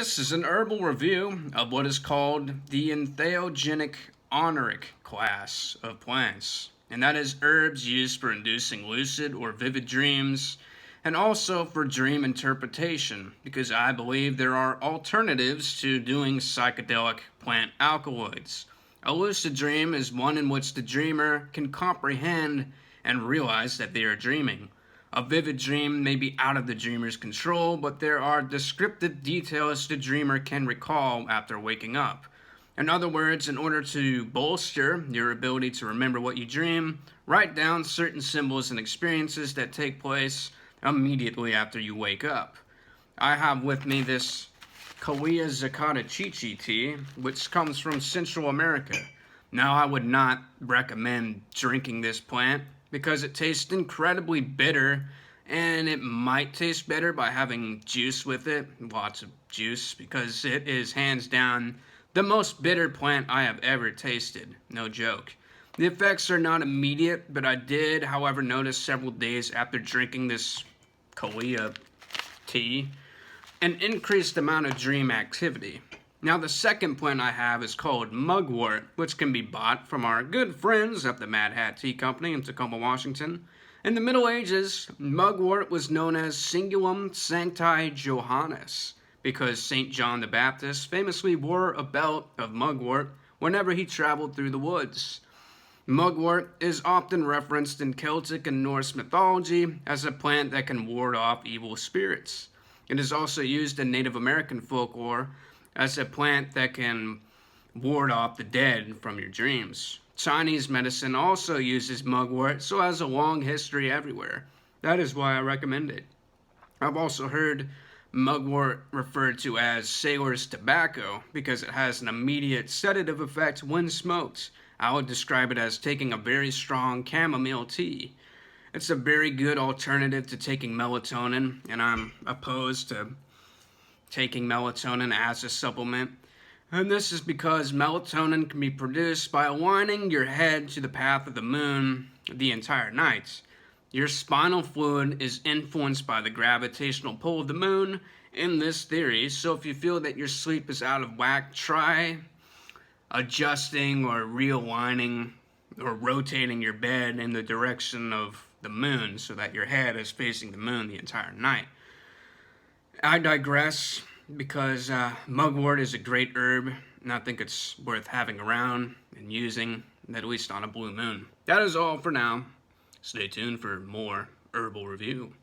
This is an herbal review of what is called the entheogenic honoric class of plants, and that is herbs used for inducing lucid or vivid dreams and also for dream interpretation, because I believe there are alternatives to doing psychedelic plant alkaloids. A lucid dream is one in which the dreamer can comprehend and realize that they are dreaming. A vivid dream may be out of the dreamer's control, but there are descriptive details the dreamer can recall after waking up. In other words, in order to bolster your ability to remember what you dream, write down certain symbols and experiences that take place immediately after you wake up. I have with me this Calea Zacatechichi tea, which comes from Central America. Now, I would not recommend drinking this plant because it tastes incredibly bitter, and it might taste better by having juice with it, lots of juice, because it is hands down the most bitter plant I have ever tasted, no joke. The effects are not immediate, but I did, however, notice several days after drinking this Calea tea an increased amount of dream activity. Now, the second plant I have is called Mugwort, which can be bought from our good friends at the Mad Hat Tea Company in Tacoma, Washington. In the Middle Ages, Mugwort was known as Cingulum Sancti Johannes, because St. John the Baptist famously wore a belt of mugwort whenever he traveled through the woods. Mugwort is often referenced in Celtic and Norse mythology as a plant that can ward off evil spirits. It is also used in Native American folklore as a plant that can ward off the dead from your dreams. Chinese medicine also uses mugwort, so it has a long history everywhere. That is why I recommend it. I've also heard mugwort referred to as sailor's tobacco because it has an immediate sedative effect when smoked. I would describe it as taking a very strong chamomile tea. It's a very good alternative to taking melatonin, and I'm opposed to taking melatonin as a supplement. And this is because melatonin can be produced by aligning your head to the path of the moon the entire night. Your spinal fluid is influenced by the gravitational pull of the moon in this theory, so if you feel that your sleep is out of whack, try adjusting or realigning or rotating your bed in the direction of the moon so that your head is facing the moon the entire night. I digress because mugwort is a great herb, and I think it's worth having around and using, at least on a blue moon. That is all for now. Stay tuned for more herbal review.